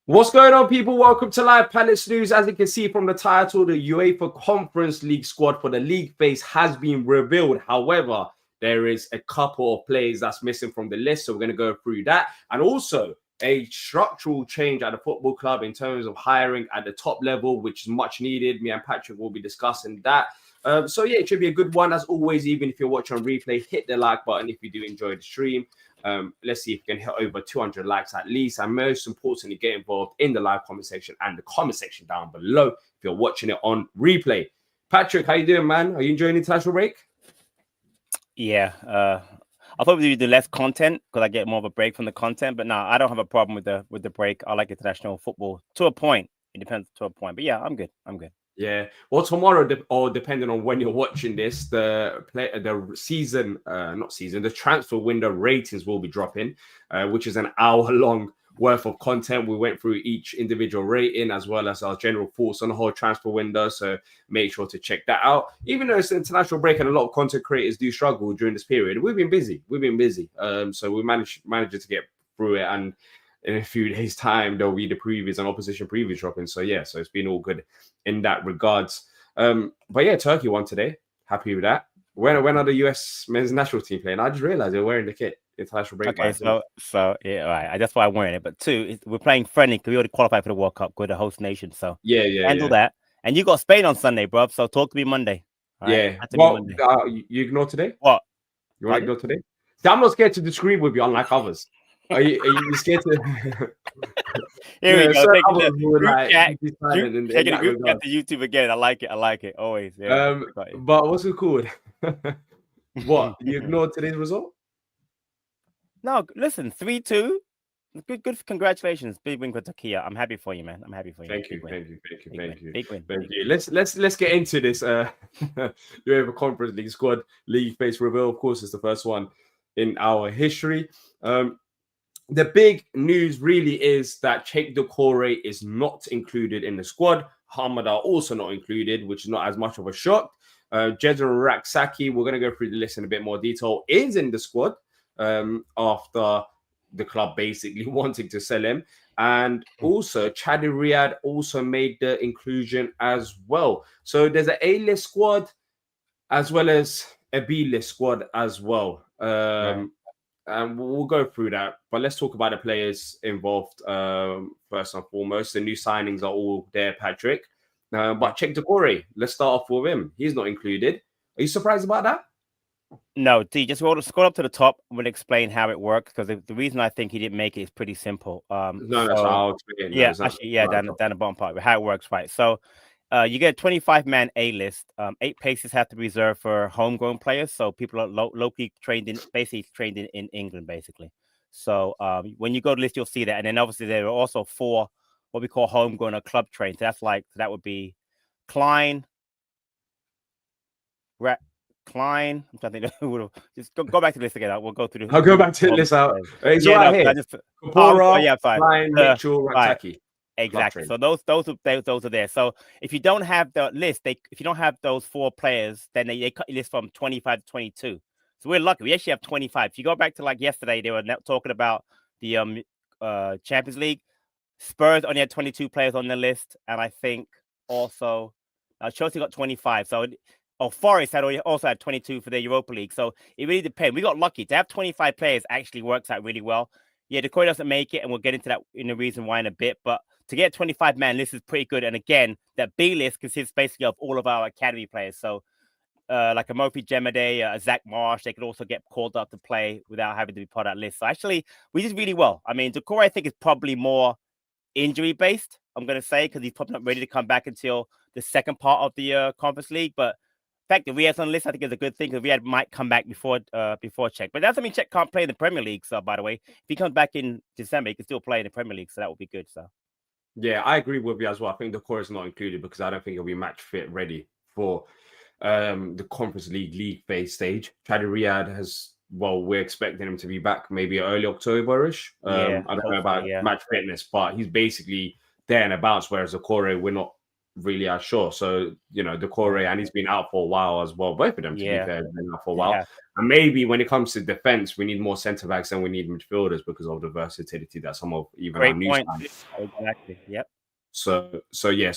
What's going on, people? Welcome to Live Palace News. As you can see from the title, the UEFA Conference League squad for the league phase has been revealed. However, there is a couple of players that's missing from the list, so we're going to go through that. And also a structural change at the football club in terms of hiring at the top level, which is much needed. Me and Patrick will be discussing that. So yeah, it should be a good one. As always, even if you're watching on replay, hit the like button if you do enjoy the stream. Let's see if we can hit over 200 likes at least. And most importantly, get involved in the live comment section and the comment section down below if you're watching it on replay. Patrick, how you doing, man? Are you enjoying the international break? Yeah. I'll probably do less content because I get more of a break from the content. But no, I don't have a problem with the break. I like international football to a point. It depends to a point. But yeah, I'm good. Yeah. Well, tomorrow, or depending on when you're watching this, the transfer window ratings will be dropping, which is an hour-long worth of content. We went through each individual rating as well as our general thoughts on the whole transfer window. So make sure to check that out. Even though it's an international break and a lot of content creators do struggle during this period, we've been busy. So we managed to get through it, and in a few days' time, there'll be the previews and opposition previews dropping. So yeah, so it's been all good in that regards. But yeah, Turkey won today. Happy with that. When are the US men's national team playing? I just realized they're wearing the kit. International break. Okay, so yeah, all right. That's why I'm wearing it. But two, we're playing friendly because we already qualified for the World Cup. We're the host nation, so handle that. And you got Spain on Sunday, bro. So talk to me Monday. Yeah. Well, you ignore today? What? You want to ignore today? See, I'm not scared to disagree with you, unlike others. Are you scared to? Here we go. Check the group chat to YouTube again. I like it. Always. Yeah. But what's it called? What? You ignored today's result? No, listen, 3-2. Good. Congratulations, big win for Turkey. I'm happy for you, man. I'm happy for you. Thank you. Big win. Let's get into this. UEFA Conference League squad league phase reveal. Of course, it's the first one in our history. The big news really is that Cheick Doucouré is not included in the squad. Hamada also not included, which is not as much of a shock. Jezza Raksaki, we're going to go through the list in a bit more detail, is in the squad after the club basically wanting to sell him. And also, Chadi Riyad also made the inclusion as well. So there's an A-list squad as well as a B-list squad as well. And we'll go through that. But let's talk about the players involved first and foremost. The new signings are all there, Patrick. But Cheick Doucouré, let's start off with him. He's not included. Are you surprised about that? No, D, just scroll up to the top. I'm going to explain how it works because the reason I think he didn't make it is pretty simple. That's how I'll explain it. Down the bottom part, how it works, right? So you get a 25-man A-list. 8 places have to be reserved for homegrown players. So people are locally trained in England, basically. So when you go to list, you'll see that. And then obviously there are also 4 what we call homegrown or club trained. So that would be Klein. I'm trying to think. Just go back to the list again. We'll go through the. I'll go back to the list out. Klein, Mitchell, Raksaki. Exactly. So those are there. So if you don't have the list, if you don't have those 4 players, then they cut your list from 25 to 22. So we're lucky. We actually have 25. If you go back to like yesterday, they were talking about the Champions League. Spurs only had 22 players on the list, and I think also Chelsea got 25. So. Forest also had 22 for the Europa League. So it really depends. We got lucky. To have 25 players actually works out really well. Yeah, Doucouré doesn't make it, and we'll get into that in the reason why in a bit. But to get a 25-man list is pretty good. And again, that B list consists basically of all of our academy players. So like a Mofi Jemade, Zach Marsh, they could also get called up to play without having to be part of that list. So actually, we did really well. I mean, Doucouré, I think, is probably more injury-based, I'm going to say, because he's probably not ready to come back until the second part of the Conference League. But the fact that Riyad's on the list, I think, is a good thing because Riyad might come back before Cheick. But that doesn't mean Cheick can't play in the Premier League. So, by the way, if he comes back in December, he can still play in the Premier League. So that would be good. So, yeah, I agree with you as well. I think Doucouré is not included because I don't think he'll be match fit ready for the Conference League phase stage. Chadi Riyad we're expecting him to be back maybe early October-ish. I don't know about match fitness, but he's basically there and abouts. Whereas Doucouré, we're not really as sure. So, Decore, and he's been out for a while as well. Both of them, to be fair, have been out for a while. And maybe when it comes to defense, we need more centre backs than we need midfielders because of the versatility that some of even our new signings. Exactly. Yep. So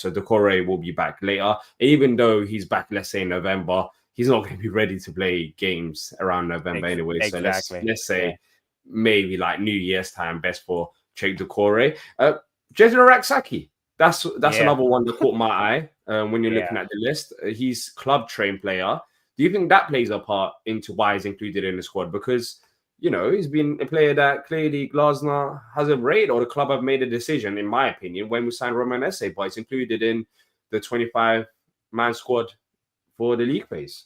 Decore will be back later. Even though he's back, let's say in November, he's not going to be ready to play games around November anyway. Exactly. So let's say maybe like New Year's time, best for Cheikh Decore. Jezra Raksaki. That's another one that caught my eye when you're looking at the list. He's club trained player. Do you think that plays a part into why he's included in the squad? Because he's been a player that clearly Glasner hasn't rated, or the club have made a decision, in my opinion, when we signed Romain Esse, but it's included in the 25-man squad for the league phase.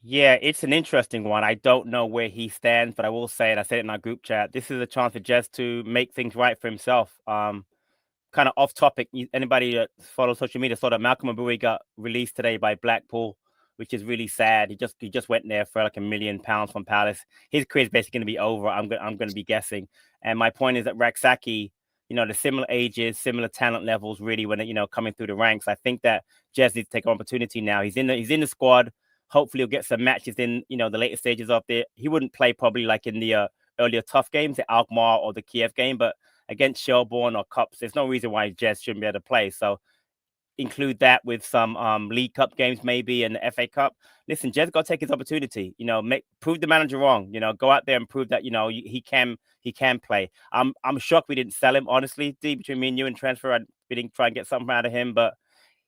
Yeah, it's an interesting one. I don't know where he stands, but I will say, and I said it in our group chat, this is a chance for Jez to make things right for himself. Kind of off topic, anybody that follows social media saw that Malcolm Abui got released today by Blackpool, which is really sad. He just went there for like £1 million from Palace. His career is basically going to be over. I'm going to be guessing. And my point is that Raksaki, the similar ages, similar talent levels, really, when coming through the ranks. I think that Jez needs to take an opportunity now. He's in the squad. Hopefully, he'll get some matches in the later stages of there. He wouldn't play probably like in the earlier tough games, the Alkmaar or the Kiev game, but against Shelbourne or Cups, there's no reason why Jez shouldn't be able to play. So include that with some League Cup games maybe and the FA Cup. Listen, Jez got to take his opportunity. Prove the manager wrong. Go out there and prove that he can play. I'm shocked we didn't sell him, honestly. Between me and you and transfer, we didn't try and get something out of him, but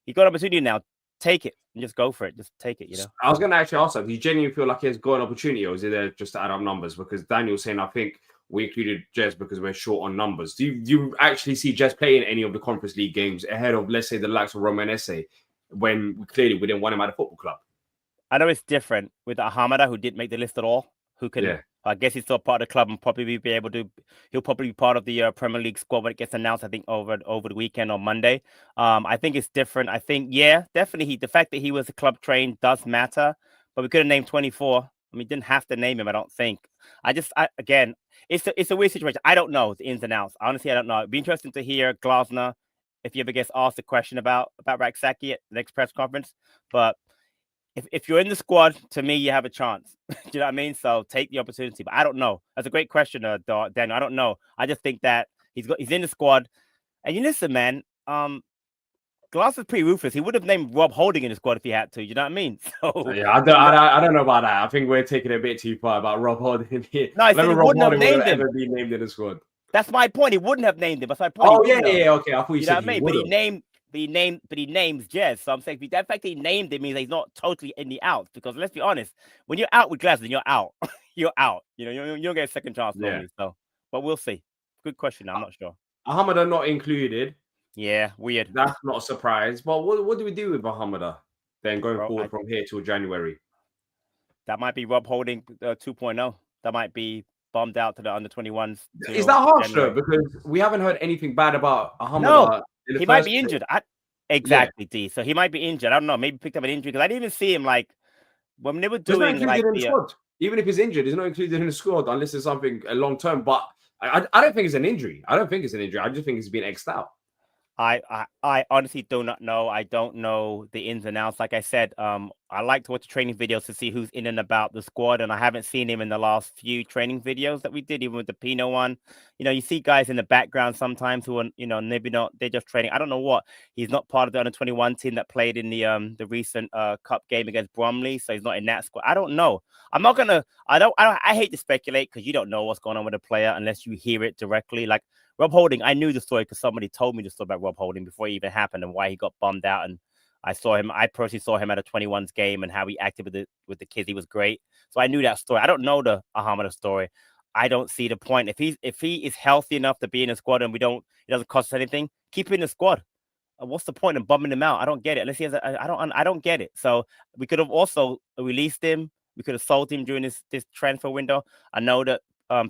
he got an opportunity now. Take it and just go for it. Just take it. I was going to actually ask that. Do you genuinely feel like he has got an opportunity, or is it there just to add up numbers? Because Daniel's saying, I think we included Jez because we're short on numbers. Do you actually see Jez playing any of the Conference League games ahead of, let's say, the likes of Romain Esse, when we didn't want him at a football club? I know it's different with Ahamada, who didn't make the list at all, who can, I guess he's still part of the club and probably be able to, he'll probably be part of the Premier League squad when it gets announced, I think, over the weekend on Monday. I think it's different. I think, definitely the fact that he was a club trained does matter, but we could have named 24. I mean, didn't have to name him, I don't think. Again, it's a weird situation. I don't know the ins and outs. Honestly, I don't know. It'd be interesting to hear Glasner, if you ever gets asked a question about Raksaki at the next press conference. But if you're in the squad, to me, you have a chance. Do you know what I mean? So take the opportunity. But I don't know. That's a great question, Daniel. I don't know. I just think that he's in the squad. And you listen, man, Glass is pretty ruthless. He would have named Rob Holding in the squad if he had to. You know what I mean? So yeah, I don't know about that. I think we're taking it a bit too far about Rob Holding here. No, I said he wouldn't have named him. Ever been named in the squad. That's my point. He wouldn't have named him. That's my point. Oh yeah. Okay, I thought you said know what I mean? But he names Jez. So I'm saying the fact that he named him means that he's not totally in the out. Because let's be honest, when you're out with Glasgow, you're out. You're out. You don't get a second chance normally. So, but we'll see. Good question. I'm not sure. Ahamada not included. Yeah, weird. That's not a surprise. But what do we do with Ahamada then going forward from here till January? That might be Rob Holding 2.0. That might be bombed out to the under 21s. Is that harsh though? Because we haven't heard anything bad about Ahamada. No, he might be injured. Exactly, D. So he might be injured. I don't know. Maybe picked up an injury because I didn't even see him when they were doing even if he's injured, he's not included in the squad unless it's something long term. But I don't think it's an injury. I just think he's been X'd out. I honestly do not know. I don't know the ins and outs. Like I said, I like to watch the training videos to see who's in and about the squad, and I haven't seen him in the last few training videos that we did, even with the Pino one. You see guys in the background sometimes who are, maybe not, they're just training. I don't know what. He's not part of the under-21 team that played in the recent cup game against Bromley, so he's not in that squad. I don't know. I hate to speculate because you don't know what's going on with a player unless you hear it directly. Like Rob Holding, I knew the story because somebody told me the story about Rob Holding before it even happened and why he got bummed out. And I personally saw him at a 21s game and how he acted with the kids. He was great. So I knew that story. I don't know the Ahamada story. I don't see the point. If he is healthy enough to be in a squad and it doesn't cost us anything, keep him in the squad. What's the point of bumming him out? I don't get it. Unless he has I don't get it. So we could have also released him. We could have sold him during this transfer window. I know that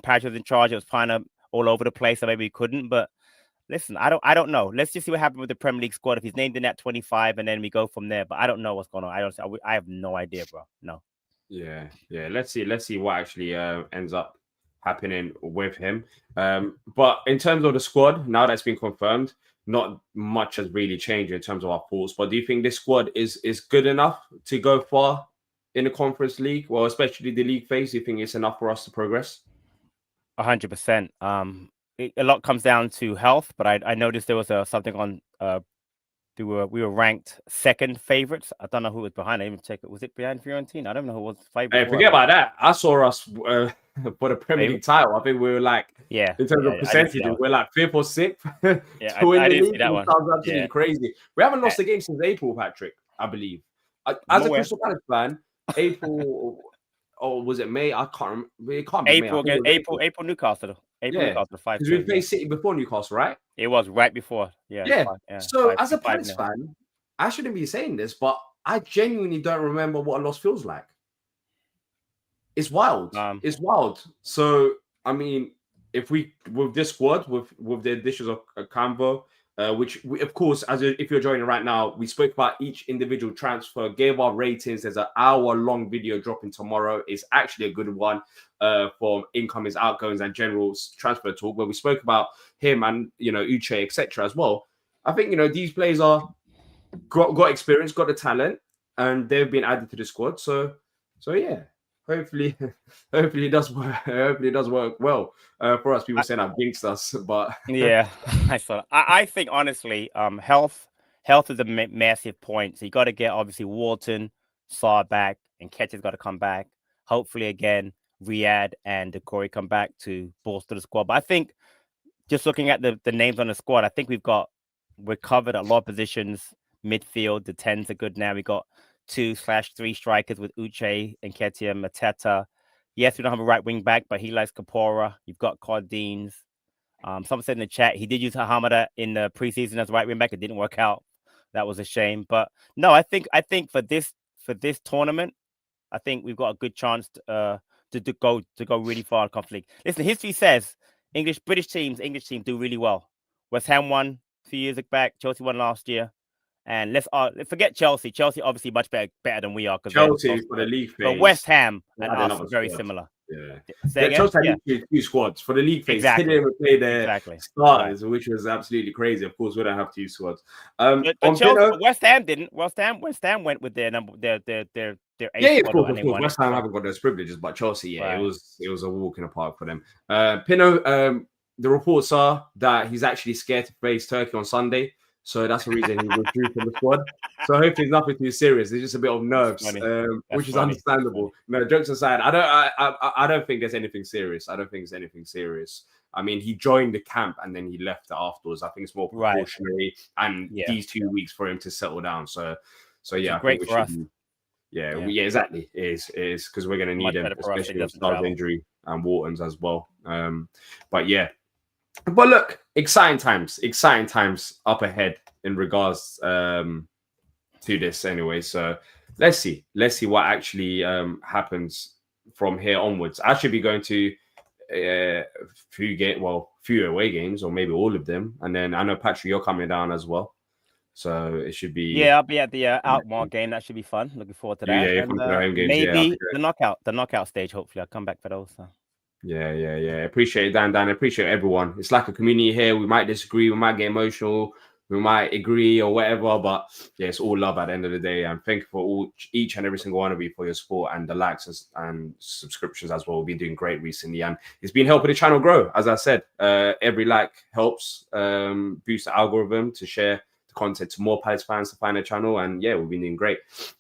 Patrick was in charge. It was kind of all over the place, so maybe he couldn't. But listen, I don't know. Let's just see what happens with the Premier League squad if he's named in that 25, and then we go from there. But I don't know what's going on. I have no idea, bro. No. Yeah. Let's see what actually ends up happening with him. But in terms of the squad, now that's been confirmed, not much has really changed in terms of our thoughts. But do you think this squad is good enough to go far in the Conference League? Well, especially the league phase. Do you think it's enough for us to progress? 100%. A lot comes down to health, but I noticed there was something on. We were ranked second favorites. I don't know who was behind. I didn't even check it. Was it behind Fiorentina? I don't know who was favorite. Hey, forget about that. I saw us for the Premier League title. I think we were like, in terms of percentages, we're like 5th or 6th. Yeah, I didn't see that one. Sounds absolutely crazy. We haven't lost a game since April, Patrick, I believe. As a Crystal Palace fan, April, or was it May? I can't remember. It can't be May. April Newcastle. Newcastle 5. Because we played City before Newcastle, right? It was right before. Yeah. So as a Palace fan, I shouldn't be saying this, but I genuinely don't remember what a loss feels like. It's wild. It's wild. So I mean, if we with this squad with the additions of Canvo, which we, of course, if you're joining right now, we spoke about each individual transfer, gave our ratings. There's an hour-long video dropping tomorrow. It's actually a good one for incomings, outgoings, and general transfer talk, where we spoke about him and Uche, etc. as well. I think these players are got experience, got the talent, and they've been added to the squad. So yeah. Hopefully it does work. Hopefully it does work well for us. People saying I've jinxed us, but yeah, I think honestly, health is a massive point. So you got to get obviously Wharton, Sarr back, and Ketch's got to come back. Hopefully again, Riyadh and Decore come back to bolster the squad. But I think just looking at the names on the squad, I think we're covered at a lot of positions. Midfield, the 10s are good now. We got 2/3 strikers with Uche and Ketia, Mateta. Yes, we don't have a right wing back, but he likes Kapora. You've got Cardines. Someone said in the chat he did use Hamada in the preseason as right wing back. It didn't work out. That was a shame. But no, I think for this tournament, I think we've got a good chance to go really far in Conference League. Listen, history says English teams do really well. West Ham won a few years back. Chelsea won last year. And let's forget Chelsea. Chelsea obviously much better than we are. Chelsea for the league phase. But West Ham and us are very similar. Yeah. Chelsea had two squads for the league phase. Exactly. They didn't even play their starters, which was absolutely crazy. Of course, we don't have 2 squads. But Chelsea, West Ham didn't. West Ham went with their number. Their 8th. Yeah, of course. West Ham haven't got those privileges, but Chelsea, it was a walk in the park for them. Pino, the reports are that he's actually scared to face Turkey on Sunday. So that's the reason he withdrew from the squad. So hopefully it's nothing too serious. It's just a bit of nerves, which is understandable. No, jokes aside, I don't think there's anything serious. I don't think it's anything serious. I mean, he joined the camp and then he left it afterwards. I think it's more precautionary and these 2 weeks for him to settle down. So yeah, great for us. Yeah, exactly. It is because we're going to need him, especially with Star's injury and Wharton's as well. But yeah. But look, exciting times up ahead in regards to this anyway. So let's see what actually happens from here onwards. I should be going to a few away games or maybe all of them. And then I know, Patrick, you're coming down as well. So it should be... Yeah, I'll be at the Outmark game. That should be fun. Looking forward to that. Yeah, and, home games, maybe the knockout stage. Hopefully I'll come back for those. So. Yeah. Appreciate it, Dan. Appreciate everyone. It's like a community here. We might disagree. We might get emotional. We might agree or whatever. But yeah, it's all love at the end of the day. And thank you for each and every single one of you for your support and the likes and subscriptions as well. We've been doing great recently. And it's been helping the channel grow. As I said, every like helps boost the algorithm to share the content to more Palace fans to find the channel. And yeah, we've been doing great.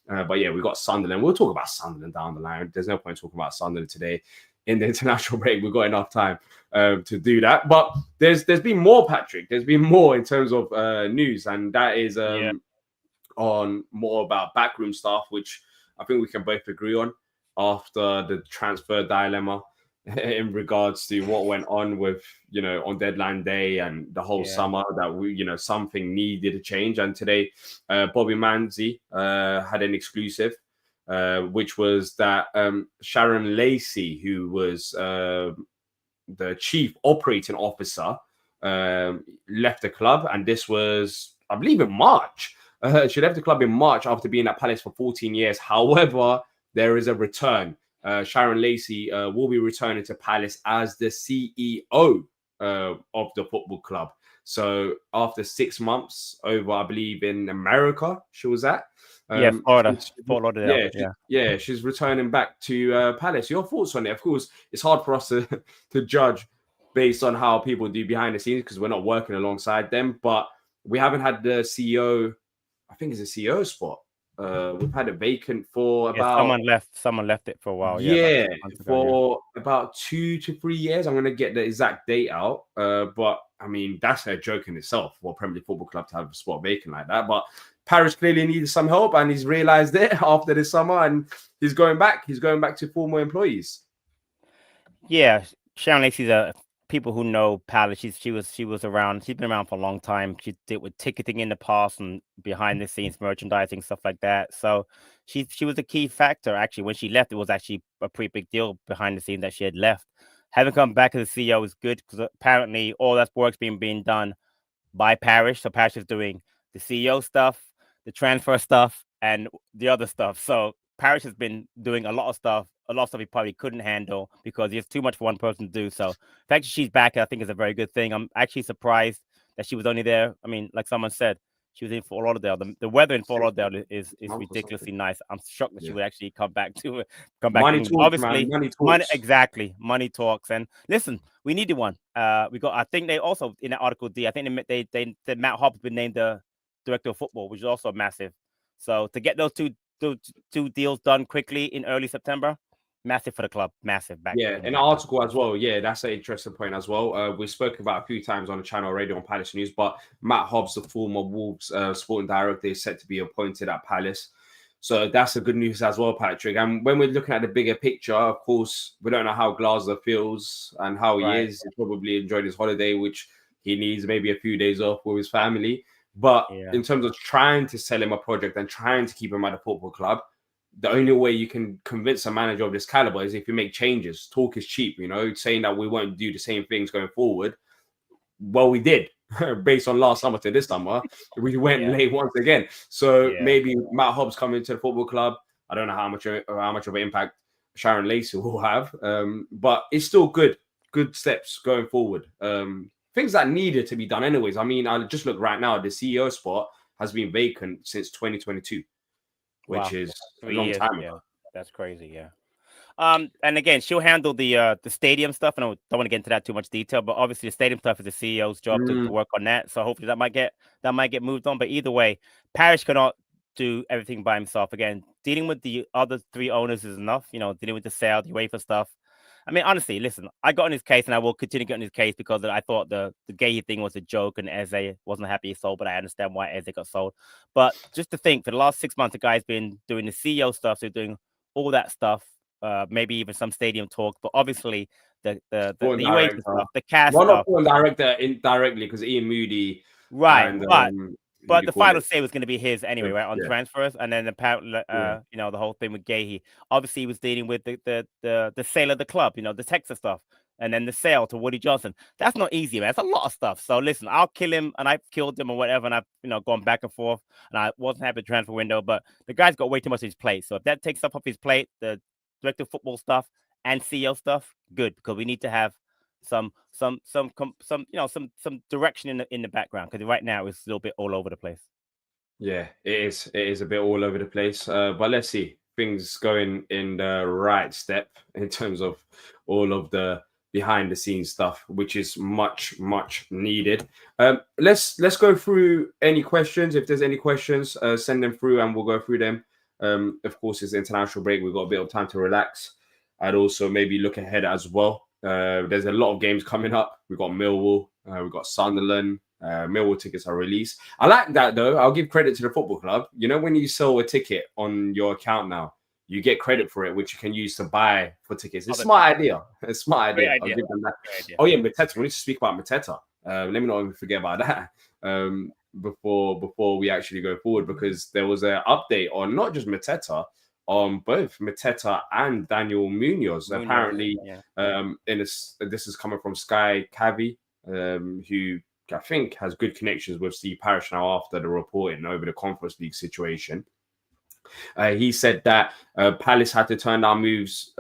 But yeah, we've got Sunderland. We'll talk about Sunderland down the line. There's no point talking about Sunderland today. In the international break, we've got enough time to do that. But there's been more, Patrick. There's been more in terms of news, and that is on more about backroom stuff, which I think we can both agree on after the transfer dilemma in regards to what went on with, on deadline day and the whole summer that we, something needed to change. And today, Bobby Manzi had an exclusive. Which was that Sharon Lacey, who was the chief operating officer, left the club. And this was, I believe, in March. She left the club in March after being at Palace for 14 years. However, there is a return. Sharon Lacey will be returning to Palace as the CEO of the football club. So after 6 months over, I believe in America, she was at. Florida. Fort Lauderdale. She's returning back to Palace. Your thoughts on it? Of course, it's hard for us to judge based on how people do behind the scenes because we're not working alongside them. But we haven't had the CEO. I think it's a CEO spot. We've had it vacant for about someone left it for a while. For about 2 to 3 years. I'm gonna get the exact date out. But I mean that's a joke in itself for a Premier League football club to have a spot vacant like that. But Paris clearly needed some help, and he's realized it after this summer, and he's going back. He's going back to former employees. Yeah, Sharon Lacey's people who know Palace. She was around. She's been around for a long time. She did with ticketing in the past and behind the scenes merchandising, stuff like that. So she was a key factor. Actually, when she left, it was actually a pretty big deal behind the scenes that she had left. Having come back as a CEO is good because apparently all that work's being done by Parish. So Parish is doing the CEO stuff, the transfer stuff, and the other stuff. So Parish has been doing a lot of stuff he probably couldn't handle because he has too much for one person to do. So the fact that she's back, I think, is a very good thing. I'm actually surprised that she was only there. I mean, like someone said, she was in Fort Lauderdale. The weather in Fort Lauderdale is ridiculously nice. I'm shocked that she would actually come back. Money talks, obviously, man. Money talks. Money talks. And listen, we needed one. I think they also in that Article D. I think they Matt Hobbs been named the director of football, which is also massive. So to get those two deals done quickly in early September, massive for the club, massive. In the article as well. Yeah, that's an interesting point as well. We spoke about a few times on the channel radio on Palace News, but Matt Hobbs, the former Wolves sporting director, is set to be appointed at Palace. So that's a good news as well, Patrick. And when we're looking at the bigger picture, of course, we don't know how Glasner feels and how he is. He probably enjoyed his holiday, which he needs maybe a few days off with his family. But in terms of trying to sell him a project and trying to keep him at a football club, the only way you can convince a manager of this caliber is if you make changes. Talk is cheap, saying that we won't do the same things going forward. Well, we did. Based on last summer to this summer, we went late once again. So maybe Matt Hobbs coming to the football club. I don't know how much of an impact Sharon Lacey will have, but it's still good steps going forward. Things that needed to be done anyways. I mean, I just look right now. The CEO spot has been vacant since 2022, which is a long time ago. That's crazy. Yeah. And again, she'll handle the stadium stuff, and I don't want to get into that too much detail, but obviously the stadium stuff is the CEO's job to work on that. So hopefully that might get moved on. But either way, Parish cannot do everything by himself. Again, dealing with the other three owners is enough. Dealing with the sale, the UEFA stuff. I mean, honestly, listen, I got on his case, and I will continue getting his case because I thought the Gay thing was a joke, and Eze wasn't happy he sold, but I understand why Eze got sold. But just to think, for the last 6 months, the guy's been doing the CEO stuff, so doing all that stuff. Maybe even some stadium talk, but obviously the UEFA stuff, the cast stuff. Not foreign director indirectly because Ian Moody, right? But the final say was going to be his anyway, right, on transfers, and then apparently, the whole thing with Gahey. Obviously, he was dealing with the sale of the club, the Texas stuff, and then the sale to Woody Johnson. That's not easy, man. It's a lot of stuff. So listen, I'll kill him, and I've killed him or whatever, and I've gone back and forth, and I wasn't happy with the transfer window, but the guy's got way too much on his plate. So if that takes stuff off his plate, the director of football stuff and CEO stuff, good, because we need to have some direction in the background, because right now it's a little bit all over the place. Yeah, it is a bit all over the place, but let's see things going in the right step in terms of all of the behind the scenes stuff, which is much needed. Let's go through any questions. If there's any questions, send them through and we'll go through them. Of course, it's international break. We've got a bit of time to relax. I'd also maybe look ahead as well. There's a lot of games coming up. We've got Millwall, we've got Sunderland. Millwall tickets are released. I like that though. I'll give credit to the football club. When you sell a ticket on your account now, you get credit for it, which you can use to buy for tickets. It's a smart idea. It's a smart idea. I'll give them that. Oh yeah, Mateta. We need to speak about Mateta. Let me not even forget about that. Before we actually go forward, because there was an update on not just Mateta, on both Mateta and Daniel Munoz. Apparently, this is coming from Sky Cavi, who I think has good connections with Steve Parish now after the reporting over the Conference League situation. He said that Palace had to turn down moves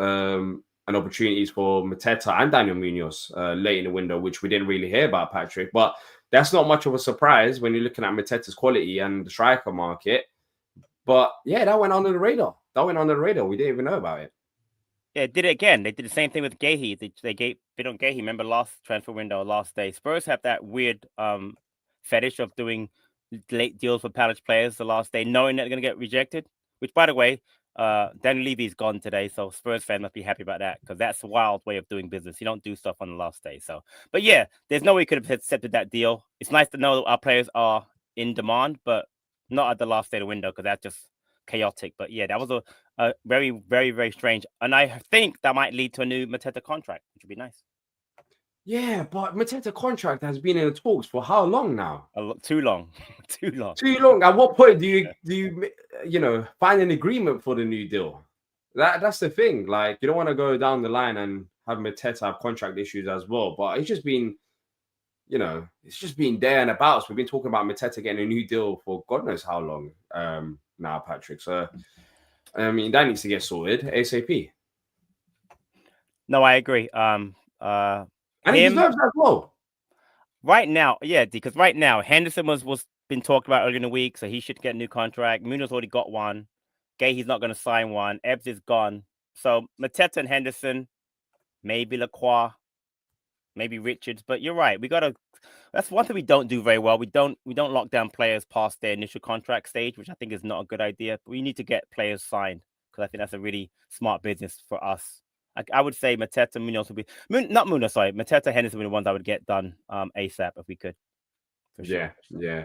and opportunities for Mateta and Daniel Munoz late in the window, which we didn't really hear about, Patrick. But that's not much of a surprise when you're looking at Mateta's quality and the striker market. But yeah, that went under the radar. We didn't even know about it. Yeah, did it again. They did the same thing with Gahey. They bid on Gahey. Remember last transfer window, last day. Spurs have that weird fetish of doing late deals for Palace players the last day, knowing that they're going to get rejected. Which, by the way, Daniel Levy's gone today, so Spurs fans must be happy about that because that's a wild way of doing business. You don't do stuff on the last day. So, but yeah, there's no way we could have accepted that deal. It's nice to know that our players are in demand, but not at the last day of the window because that's just chaotic. But yeah, that was a very, very, very strange. And I think that might lead to a new Mateta contract, which would be nice. Yeah, but Mateta contract has been in the talks for how long now? Too long. Too long. At what point do you find an agreement for the new deal? That's the thing. Like, you don't want to go down the line and have Mateta have contract issues as well. But it's just been, it's just been there and about. We've been talking about Mateta getting a new deal for God knows how long now, Patrick. So, I mean, that needs to get sorted ASAP. No, I agree. And he deserves that as well. Right now, yeah, because right now Henderson was been talked about earlier in the week, so he should get a new contract. Munoz already got one. Gahey's not going to sign one. Ebbs is gone. So Mateta and Henderson, maybe Lacroix, maybe Richards. But you're right. That's one thing we don't do very well. We don't lock down players past their initial contract stage, which I think is not a good idea. But we need to get players signed because I think that's a really smart business for us. I would say Mateta, Munoz would be not Munoz. Sorry, Mateta, Henderson would be the ones I would get done ASAP if we could. For sure. Yeah.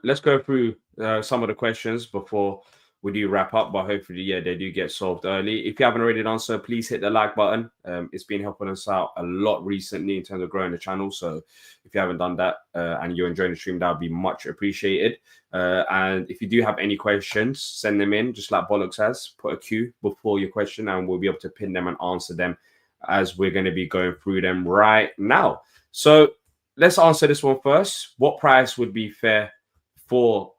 Let's go through some of the questions before we do wrap up, but hopefully, they do get solved early. If you haven't already done so, please hit the like button. It's been helping us out a lot recently in terms of growing the channel. So if you haven't done that and you're enjoying the stream, that would be much appreciated. And if you do have any questions, send them in, just like Bollocks has. Put a Q before your question and we'll be able to pin them and answer them as we're going to be going through them right now. So let's answer this one first. What price would be fair for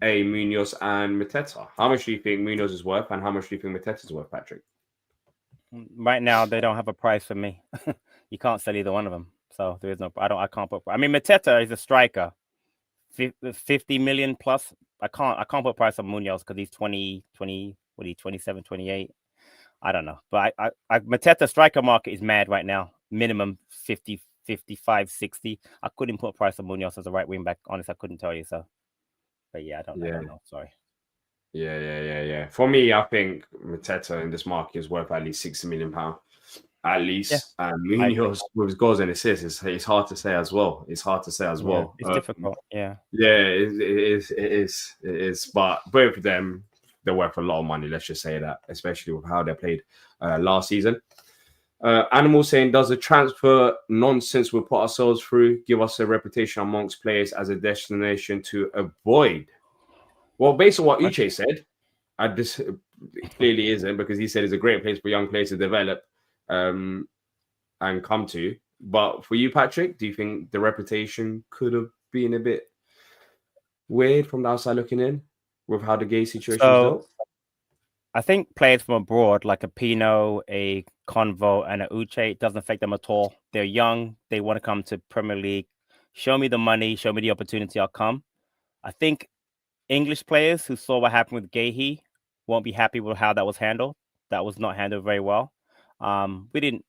Munoz and Mateta? How much do you think Munoz is worth, and how much do you think Mateta is worth, Patrick? Right now, they don't have a price for me. You can't sell either one of them, so there is no. I can't put. I mean, Mateta is a striker, 50 million plus. I can't put a price on Munoz because he's 20. What are you? 27, 28. I don't know, but I Mateta striker market is mad right now. Minimum 50, 55, 60. I couldn't put a price on Munoz as a right wing back. Honestly, I couldn't tell you so. But yeah, I don't know. Sorry. Yeah. For me, I think Mateta in this market is worth at least £60 million. At least. Yeah. And Munoz with his goals and assists, it's hard to say as well. It's difficult. Yeah. Yeah, it is. But both of them, they're worth a lot of money. Let's just say that, especially with how they played last season. Animal saying, does the transfer nonsense we put ourselves through give us a reputation amongst players as a destination to avoid? Well, based on what Uche said, this clearly isn't, because he said it's a great place for young players to develop and come to. But for you, Patrick, do you think the reputation could have been a bit weird from the outside looking in with how the Gay situation is dealt? I think players from abroad, like a Pino, a Convo, and a Uche, it doesn't affect them at all. They're young. They want to come to Premier League. Show me the money. Show me the opportunity. I'll come. I think English players who saw what happened with Gahey won't be happy with how that was handled. That was not handled very well. We didn't,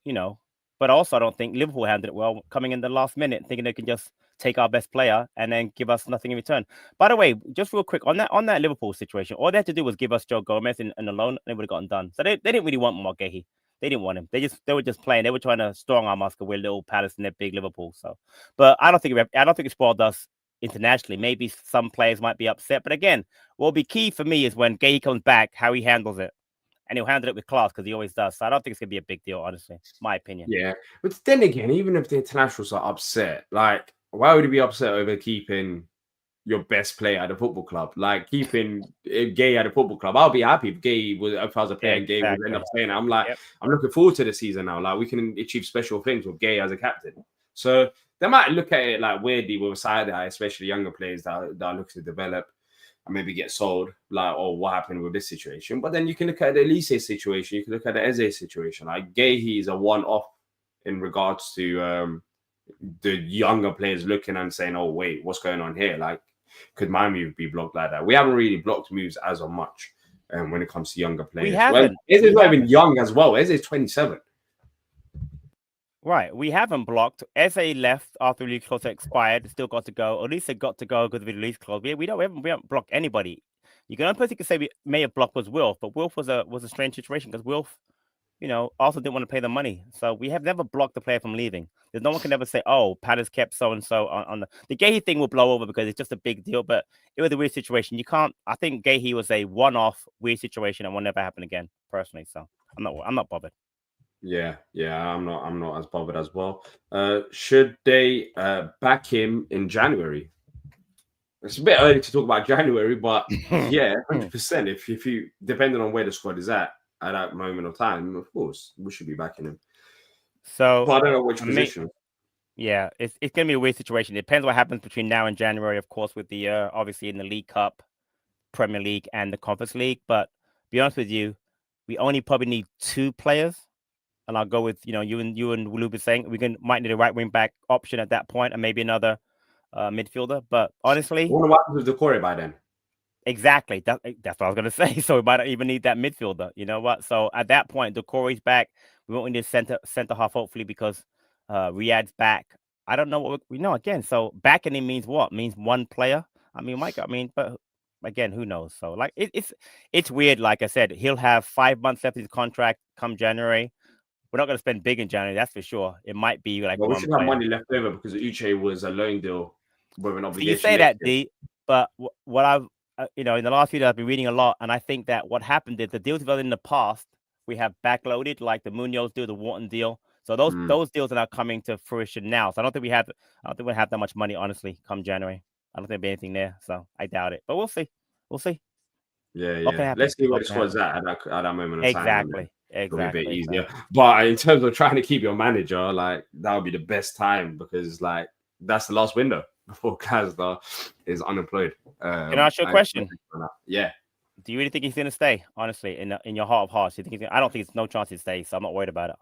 but also I don't think Liverpool handled it well, coming in the last minute, thinking they can just take our best player and then give us nothing in return. By the way, just real quick on that Liverpool situation, all they had to do was give us Joe Gomez in a loan, and they would have gotten done. So they didn't really want Mark Gahey. They didn't want him. They were just playing. They were trying to strong arm us because we're little Palace and they're big Liverpool. So, but I don't think it spoiled us internationally. Maybe some players might be upset, but again, what will be key for me is when Gahey comes back, how he handles it. And he'll handle it with class because he always does. So I don't think it's going to be a big deal, honestly. My opinion. Yeah. But then again, even if the internationals are upset, like, why would you be upset over keeping your best player at a football club? Like, keeping Gay at a football club. I'll be happy if I was a player and Gay would end up staying. I'm like, I'm looking forward to the season now. Like, we can achieve special things with Gay as a captain. So they might look at it like weirdly with a side eye, especially younger players that are looking to develop. and maybe get sold, like, oh, what happened with this situation? But then you can look at the Elise situation, you can look at the Eze situation. Like Gahey is a one-off in regards to the younger players looking and saying, oh, wait, what's going on here? Like, could my move be blocked like that? We haven't really blocked moves as of much when it comes to younger players. We haven't. Eze's not even young as well. Eze is 27. Right, we haven't blocked. Eze left after the release clause expired. Still got to go. Elisa got to go because of the release clause. We haven't blocked anybody. The only person you can say we may have blocked was Wilf, but Wilf was a strange situation because Wilf, also didn't want to pay the money. So we have never blocked the player from leaving. There's no one can ever say, oh, Palace kept so and so on the Gahey thing will blow over because it's just a big deal. But it was a weird situation. I think Gahey was a one-off weird situation and will never happen again. Personally, so I'm not bothered. Yeah, I'm not as bothered as well. Should they back him in January? It's a bit early to talk about January, but yeah, 100%. If you depending on where the squad is at that moment of time, of course, we should be backing him. So, but I don't know which position. Yeah, it's gonna be a weird situation. It depends what happens between now and January, of course, with the obviously in the League Cup, Premier League, and the Conference League. But to be honest with you, we only probably need 2 players. And I'll go with you and Wulubu saying might need a right wing back option at that point, and maybe another midfielder. But honestly, what happens with Decore by then? Exactly, that's what I was gonna say. So we might not even need that midfielder. You know what? So at that point, Decore's back. We won't need a center half, hopefully, because Riyad's back. I don't know what we know again. So backing him means what? Means one player. But again, who knows? So like it's weird. Like I said, he'll have 5 months left of his contract come January. We're not going to spend big in January, that's for sure. It might be like we should have money left over because Uche was a loan deal with an obligation. So you say that, D, but what I've in the last few days I've been reading a lot, and I think that what happened is the deals we've done in the past we have backloaded, like the Munoz deal, the Wharton deal. So those deals are now coming to fruition now. So I don't think we have that much money, honestly, come January. I don't think there'll be anything there, so I doubt it. But we'll see. Yeah. Let's see where the squad's at that moment of time. It'll be a bit easier. But in terms of trying to keep your manager, like that would be the best time because like that's the last window before Kazda is unemployed. Can I ask you a question? Yeah. Do you really think he's going to stay? Honestly, in your heart of hearts, you think I don't think it's no chance he stays. So I'm not worried about it.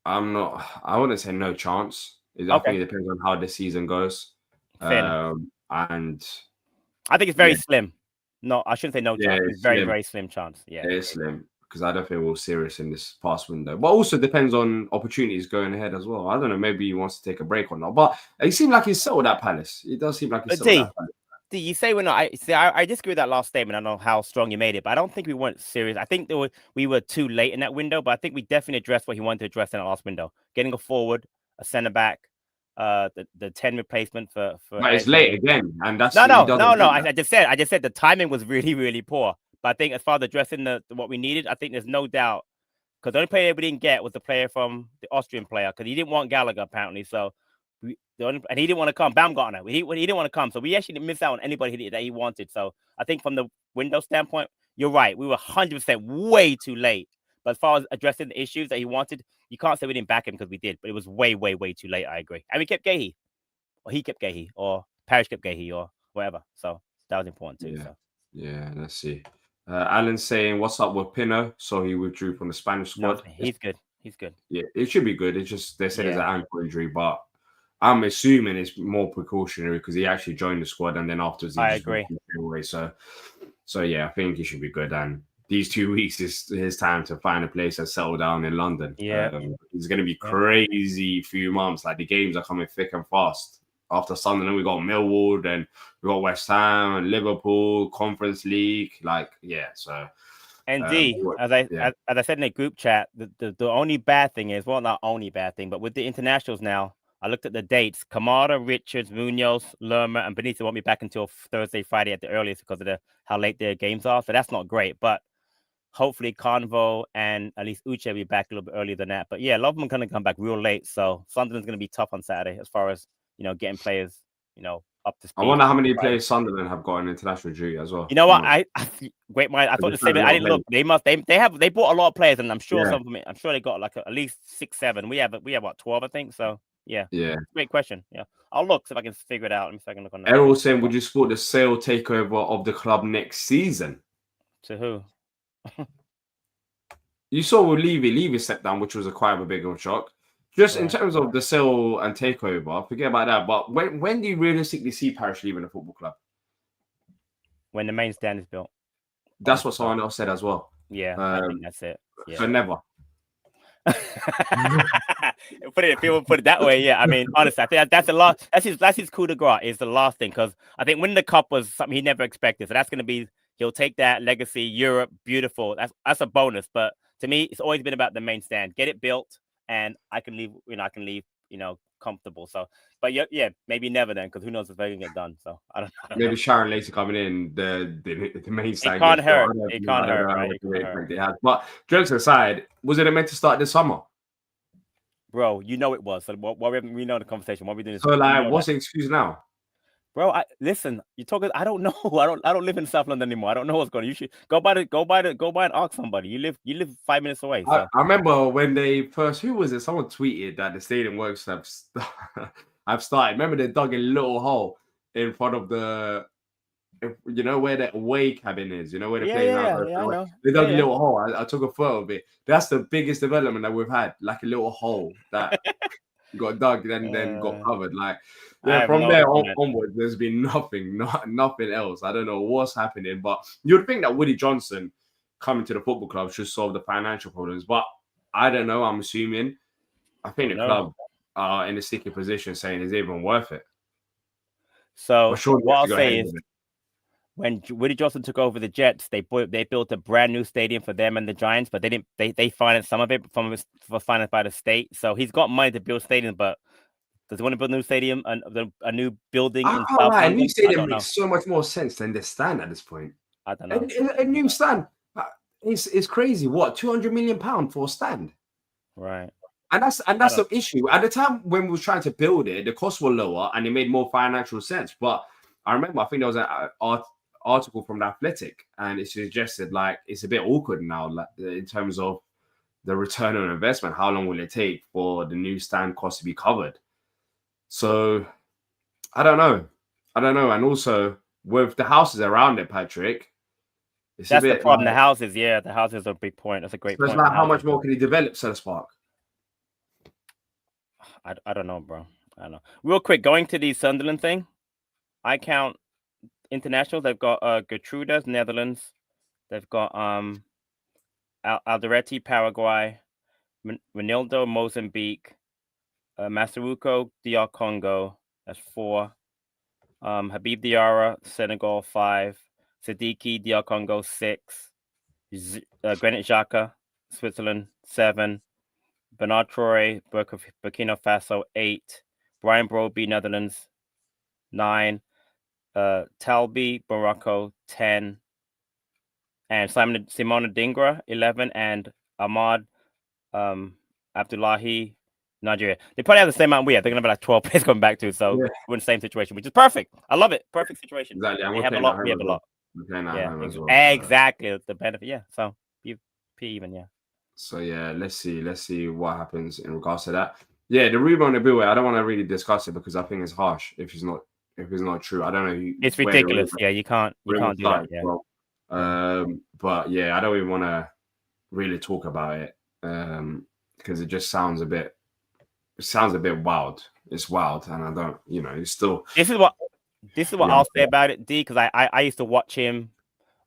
I wouldn't say no chance. I think it depends on how the season goes. And I think it's very slim. No, I shouldn't say no chance. It's very, very slim chance. Yeah, it is slim. Because I don't think we're serious in this past window. But also depends on opportunities going ahead as well. I don't know, maybe he wants to take a break or not. But it seemed like he's settled at Palace. It does seem like he's settled at Palace. You say we're not. I disagree with that last statement. I don't know how strong you made it, but I don't think we weren't serious. I think we were too late in that window, but I think we definitely addressed what he wanted to address in that last window. Getting a forward, a centre back, the 10 replacement for. But it's late again, and that's no. I just said the timing was really, really poor. But I think as far as addressing what we needed, I think there's no doubt. Because the only player we didn't get was the player from the Austrian player, because he didn't want Gallagher, apparently. So, and he didn't want to come. Baumgartner. He didn't want to come. So we actually didn't miss out on anybody that he wanted. So I think from the window standpoint, you're right. We were 100% way too late. But as far as addressing the issues that he wanted, you can't say we didn't back him because we did. But it was way, way, way too late. I agree. And we kept Gahey. Or he kept Gahey. Or Parrish kept Gahey. Or whatever. So that was important too. Yeah, let's see. Alan's saying, what's up with Pino? So he withdrew from the Spanish squad. No, he's good. Yeah, it should be good. It's just, they said it's an ankle injury, but I'm assuming it's more precautionary because he actually joined the squad and then afterwards he agree. Away. So yeah, I think he should be good. And these 2 weeks is his time to find a place and settle down in London. Yeah. It's going to be crazy few months. Like the games are coming thick and fast. After Sunderland, we got Millwall, and we got West Ham, Liverpool, Conference League. So. And as I said in the group chat, the only bad thing is, well, not only bad thing, but with the internationals now, I looked at the dates. Kamada, Richards, Munoz, Lerma, and Benitez won't be back until Thursday, Friday at the earliest because of how late their games are. So that's not great. But hopefully Convo and at least Uche will be back a little bit earlier than that. But yeah, a lot of them are going to come back real late. So Sunderland's going to be tough on Saturday as far as, getting players, up to speed. I wonder how many players Sunderland have got an international duty as well. You know what? Great mind. I thought the same. I didn't look. They bought a lot of players, and I'm sure some of them. I'm sure they got like at least 6, 7. We have what 12, I think. So Yeah. Yeah. Great question. Yeah. I'll look see if I can figure it out. Let me see if I can look on that. Errol saying, would you support the sale takeover of the club next season? To who? You saw with Levy stepped down, which was quite a big shock. Just in terms of the sale and takeover, forget about that. But when do you realistically see Parish leaving the football club? When the main stand is built. That's what someone else said as well. Yeah, I think that's it. Yeah. So never. People put it that way. Yeah, I mean, honestly, I think that's the last. That's his coup de grace is the last thing, because I think winning the cup was something he never expected. So that's going to be, he'll take that legacy. Europe, beautiful. That's a bonus. But to me, it's always been about the main stand. Get it built, and I can leave. Comfortable. So, but yeah, maybe never then, because who knows if they're gonna get done. So I don't maybe know. Sharon later coming in, the main stand. It can't hurt. It can't hurt, right? But jokes aside, was it meant to start this summer? Bro, you know it was. So what we know the conversation. What are we doing? So what's the excuse now? Bro, listen. You talking? I don't know. I don't live in South London anymore. I don't know what's going on. You should go and ask somebody. You live 5 minutes away. So. I remember when they first. Who was it? Someone tweeted that the stadium works have started. Remember they dug a little hole in front of the. You know where the away cabin is. You know where the players are. Yeah, I know. They dug a little hole. I took a photo of it. That's the biggest development that we've had. Like a little hole that got dug and then got covered. Like. Yeah, from there onwards, there's been nothing else. I don't know what's happening, but you'd think that Woody Johnson coming to the football club should solve the financial problems, but I don't know. I'm assuming. I think the club are in a sticky position, saying is it even worth it? So what I'll say is, when Woody Johnson took over the Jets, they built a brand new stadium for them and the Giants, but they financed some of it for financed by the state. So he's got money to build stadiums, but. Does he want to build a new stadium, a new building in South London? A new stadium makes so much more sense than the stand at this point. I don't know. A new stand is crazy. What, £200 million for a stand? Right. And that's the issue. At the time when we were trying to build it, the costs were lower and it made more financial sense. But I remember, I think there was an article from The Athletic, and it suggested like it's a bit awkward now, like in terms of the return on investment. How long will it take for the new stand cost to be covered? So, I don't know. And also, with the houses around it, Patrick, that's the problem. The houses are a big point. That's a great point. It's like, how much more can he develop Sellers Park? I don't know, bro. I don't know. Real quick, going to the Sunderland thing, I count internationals. They've got Gertrudes, Netherlands. They've got Alderete, Paraguay. Ronaldo, Mozambique. Masaruko, DR Congo, that's 4. Habib Diarra, Senegal, 5. Siddiqui, DR Congo, 6. Granit Xhaka, Switzerland, 7. Bernard Traore, Burkina Faso, 8. Brian Broby, Netherlands, 9. Talbi, Morocco, 10. And Simona Dingra, 11. And Ahmad Abdullahi, Nigeria. They probably have the same amount we have. They're going to have like 12 players coming back too. So we're in the same situation, which is perfect. I love it. Perfect situation. Exactly. We have a lot. We have a lot. Exactly. The benefit. Yeah. So P even. Yeah. So yeah, let's see what happens in regards to that. Yeah, the rumor on the bill. I don't want to really discuss it because I think it's harsh if it's not true. I don't know. It's ridiculous. Yeah, you can't do that. Yeah. But yeah, I don't even want to really talk about it because it just sounds a bit. It sounds a bit wild. It's wild, and I don't. It's still. This is what I'll say about it, D. Because I used to watch him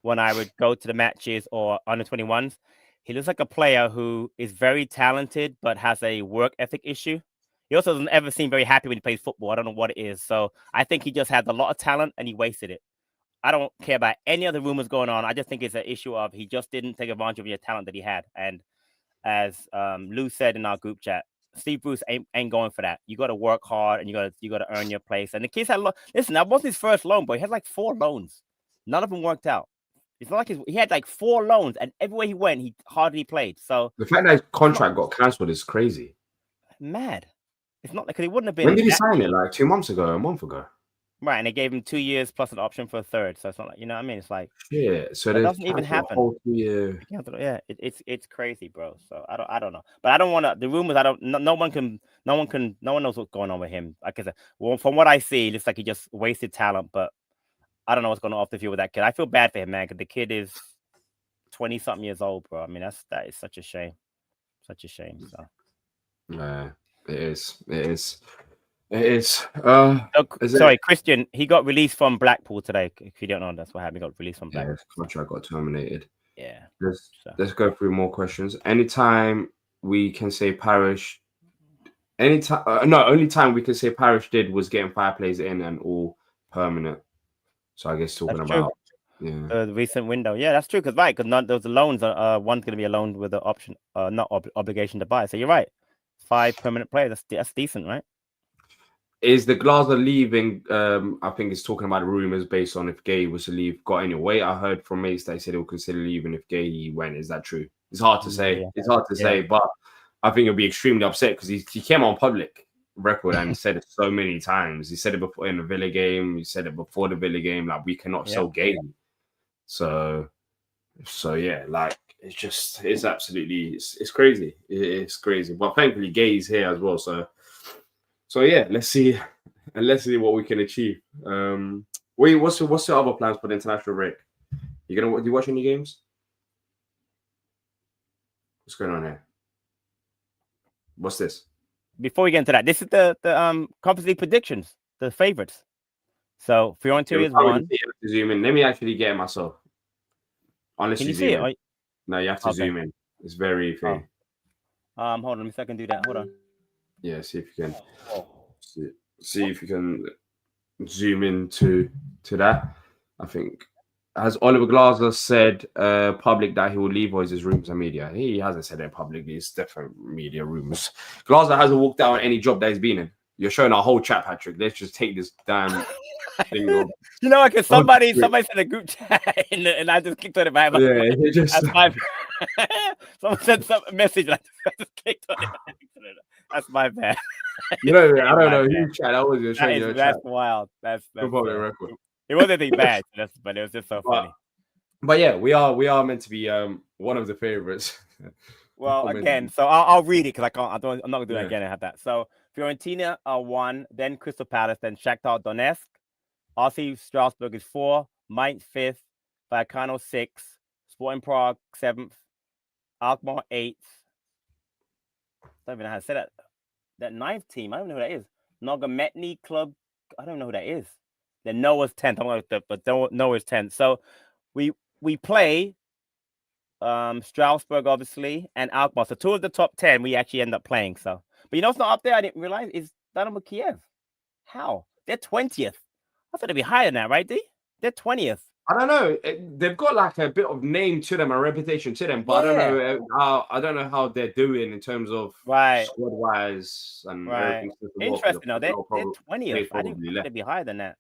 when I would go to the matches or under 21s. He looks like a player who is very talented, but has a work ethic issue. He also doesn't ever seem very happy when he plays football. I don't know what it is. So I think he just has a lot of talent and he wasted it. I don't care about any other rumors going on. I just think it's an issue of he just didn't take advantage of your talent that he had. And as Lou said in our group chat, Steve Bruce ain't going for that. You got to work hard and you got to earn your place. And the kids had listen. That wasn't his first loan, but he had like 4 loans. None of them worked out. It's not like he had like 4 loans, and everywhere he went, he hardly played. So the fact that his contract got cancelled is crazy. Mad. It's not like he wouldn't have been. When did he sign it? Like 2 months ago, a month ago. Right, and they gave him 2 years plus an option for a third. So it's not like, you know what I mean? It's like, Yeah, so that they've doesn't even canceled a happen. whole 2 year. Yeah, it's crazy, bro. So I don't know, but I don't want to. The rumors, I don't. No one knows what's going on with him. Like I said, well, from what I see, it looks like he just wasted talent. But I don't know what's going on off the field with that kid. I feel bad for him, man, because the kid is 20-something years old, bro. I mean, that is such a shame, such a shame. So Yeah, it is. It is. It is. Sorry, Christian. He got released from Blackpool today. If you don't know, that's what happened. He got released from Blackpool. Yeah, his contract got terminated. Yeah. Let's go through more questions. Anytime we can say Parish, only time we can say Parish did was getting 5 players in and all permanent. So I guess talking about the recent window. Yeah, that's true. Because those loans are one's going to be a loan with the option, not obligation to buy. So you're right. 5 permanent players. That's decent, right? Is the Glazer leaving? I think it's talking about the rumors based on if Gay was to leave. Got any weight? I heard from mates that he said he'll consider leaving if Gay went. Is that true? It's hard to say. Yeah. It's hard to say, but I think he'll be extremely upset because he came on public record and he said it so many times. He said it before in the Villa game. He said it before the Villa game. Like, we cannot sell Gay. So yeah, like it's absolutely it's crazy. It's crazy. But thankfully, Gay's here as well. So yeah, let's see what we can achieve. Wait, what's the other plans for the international break? Do you watch any games? What's going on here? What's this? Before we get into that, this is the Conference League predictions, the favorites. So Fiorentina is one. Zoom in. Let me actually get it myself. Unless can you see it? No, you have to zoom in. It's very thin. Hold on, let me see if I can do that. Hold on. Yeah, see if you can. See if you can zoom into that. I think, has Oliver Glazer said public that he will leave, or is his rumors and media? He hasn't said it publicly. It's definitely media rumors. Glazer hasn't walked out on any job that he's been in. You're showing our whole chat, Patrick. Let's just take this damn thing off. You know, because somebody sent a group chat and I just clicked on it. That's my someone sent some message and I just clicked on it. That's my bad. You know, I don't know who chat. That was your chat. That's wild. That's record. It wasn't anything bad, but it was just so funny. But yeah, we are meant to be one of the favorites. Well, again, so I'll read it because I'm not gonna do that again. I have that. So Fiorentina are 1, then Crystal Palace, then Shakhtar Donetsk. RC Strasbourg is 4, Mainz 5th, Vallecano 6th, Sporting Prague 7th, Alkmaar 8th. I don't even know how to say that. That 9th team, I don't know who that is. Nogometny Club, I don't know who that is. Then Noah's 10th. I'm going to, but Noah's 10th. So we play Strasbourg, obviously, and Alkmaar. So 2 of the top 10 we actually end up playing. So, but you know what's not up there? I didn't realize is Dynamo Kiev. How? They're 20th. I thought they'd be higher than that, right, D? They're 20th. I don't know. They've got like a bit of name to them, a reputation to them, but I don't know how they're doing in terms of squad wise and everything. Interesting. No, they're 20th. I didn't think they'd be higher than that.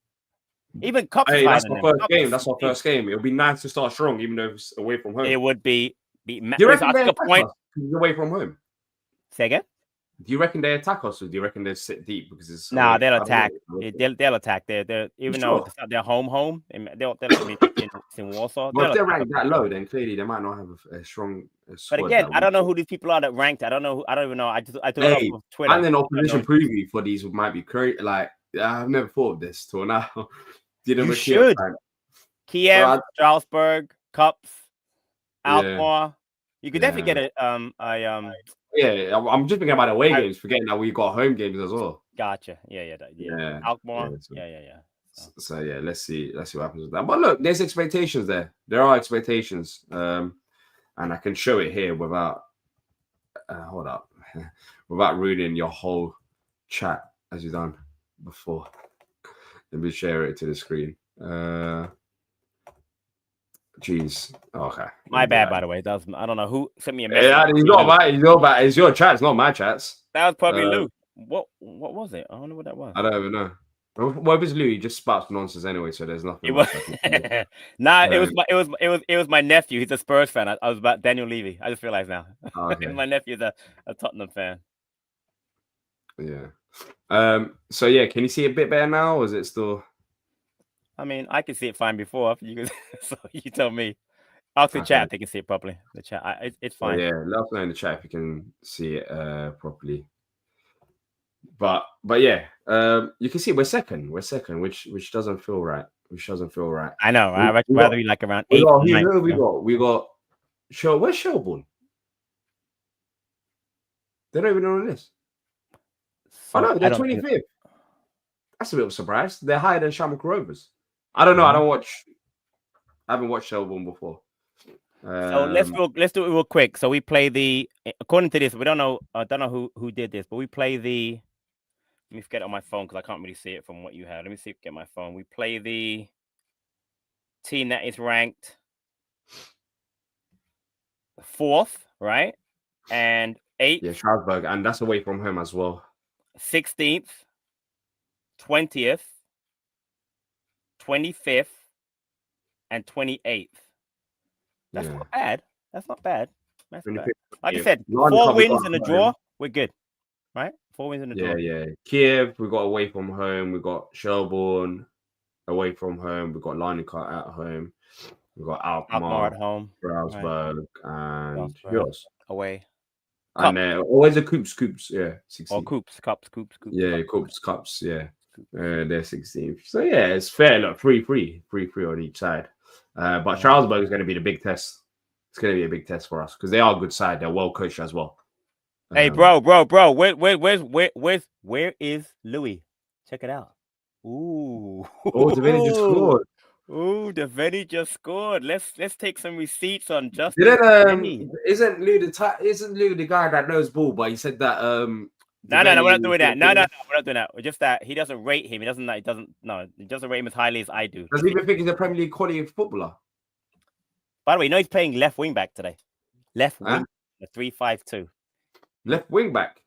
Even Cups. That's our first game. That's our first game. It would be nice to start strong, even though it's away from home. It would be. Do you reckon they attack us away from home? Say again. Do you reckon they attack us, or do you reckon they sit deep because it's? Nah, they'll attack. They'll attack. They're even though it's not their home, they'll be in Warsaw. But if they're ranked that low, then clearly they might not have a strong squad. But again, I don't know who these people are that ranked. I don't know. I don't even know. I took it off of Twitter. And then opposition preview for these might be crazy. Like, I've never thought of this till now. You should. Kiev, Strasbourg, Cups, Alkmaar. You could definitely get Yeah, I'm just thinking about away games, forgetting that we got home games as well. Gotcha. Yeah. Alkmaar. Yeah. So yeah, let's see what happens with that. But look, there's expectations there. There are expectations, and I can show it here without without ruining your whole chat as you've done before. Let me share it to the screen. Jeez. Okay. My bad, by the way. I don't know who sent me a message. Yeah, it's your chats, not my chats. That was probably Lou. What was it? I don't know what that was. I don't even know. Well, if it's Lou, he just spouts nonsense anyway, so there's nothing. It was my nephew. He's a Spurs fan. I was about Daniel Levy. I just realized now. Okay. My nephew's a Tottenham fan. Yeah. So yeah, can you see a bit better now, or is it still? I mean, I can see it fine before. You can, so you tell me. Ask the chat if they can see it properly. The chat, it's fine. Yeah, let us know in the chat if you can see it properly. But yeah, you can see we're second, which doesn't feel right. I know. I'd rather be like around 8th. We got where's Shelbourne? They're not even on the list. So, no, they're 25th. That's a bit of a surprise. They're higher than Shamrock Rovers. I don't know. I haven't watched Shelbourne before. So let's do it real quick. So we play according to this, we don't know. I don't know who did this, but we play the. Let me get it on my phone because I can't really see it from what you had. Let me see if I get my phone. We play the team that is ranked 4th, right? And 8th. Yeah, Strasbourg, and that's away from home as well. 16th, 20th, 25th, and 28th. That's not bad. That's not bad. Like I said, 4 wins and a draw, we're good. Right? 4 wins and a draw. Yeah. Kiev, we got away from home. We got Shelbourne away from home. We got Larnaca at home. We got Alkmaar at home. Strasbourg, right. And who else? Away. And always the Coops, yeah. 16. Cups. Yeah, Cups, yeah. They're 16th. So yeah, it's fair. Look, 3-3 on each side. But Strasbourg is going to be the big test. It's going to be a big test for us because they are a good side. They're well coached as well. Hey, bro. Where is Louis? Check it out. Ooh. Oh, Devaney just scored. Ooh, Devaney just scored. Let's take some receipts on Justin. Isn't Lou the guy that knows ball? But he said that. No, we're not doing that. No, we're not doing that. Just that he doesn't rate him. He doesn't rate him as highly as I do. Does he even think he's a Premier League quality footballer? By the way, you know he's playing left wing back today. Left wing, the 3-5-2. Left wing back.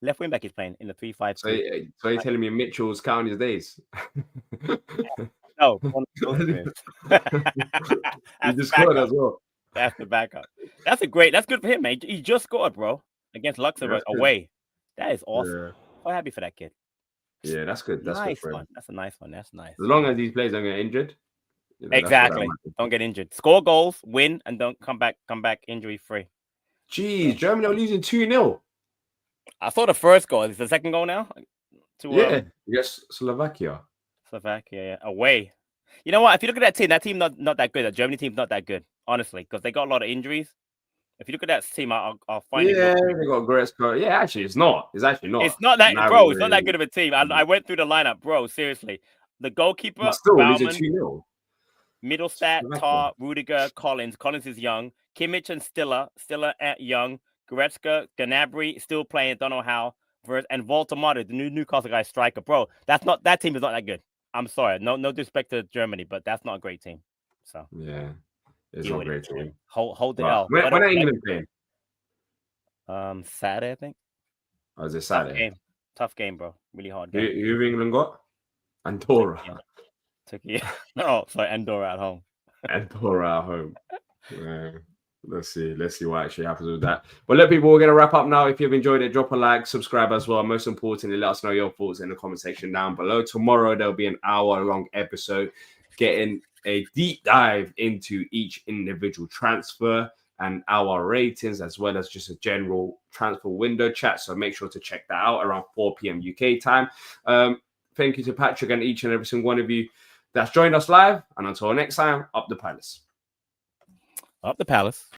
Left wing back is playing in the 3-5-2. So you're telling me Mitchell's counting his days? No. He just scored as well. That's the backup. That's good for him, man. He just scored, bro, against Luxembourg away. That is awesome. Yeah. I'm happy for that kid. Yeah, that's good. That's nice good for him. One. That's a nice one. That's nice. As long as these players don't get injured. Exactly. Don't get injured. Score goals, win, and don't come back injury free. Jeez, Germany are losing 2-0. I saw the first goal. Is the second goal now? Yes, Slovakia, away. You know what? If you look at that team not that good. The Germany team's not that good, honestly, because they got a lot of injuries. If you look at that team, I'll find it. Yeah, they got Goretzka. Yeah, actually, it's not. It's actually not. It's not that, bro. It's not that good of a team. I went through the lineup, bro. Seriously, the goalkeeper, but still Baumann, losing 2-0. Middlestat, Tar, Rudiger, Collins. Collins is young. Kimmich and Stiller at young. Goretzka, Gnabry still playing. Don't know how. And Voltamata, the new Newcastle guy striker, bro. That team is not that good. I'm sorry. No disrespect to Germany, but that's not a great team. So yeah, it's not a great team. Hold it out. When are England playing? Saturday, I think. Oh, is it Saturday? Tough game, bro. Really hard game. Who have England got? Andorra. Andorra at home. Andorra at home. Let's see what actually happens with that. But look, people, we're going to wrap up now. If you've enjoyed it, drop a like, subscribe as well. Most importantly, let us know your thoughts in the comment section down below. Tomorrow, there'll be an hour-long episode getting a deep dive into each individual transfer and our ratings, as well as just a general transfer window chat. So make sure to check that out around 4 p.m. UK time. Thank you to Patrick and each and every single one of you that's joined us live. And until next time, up the Palace. Up the Palace.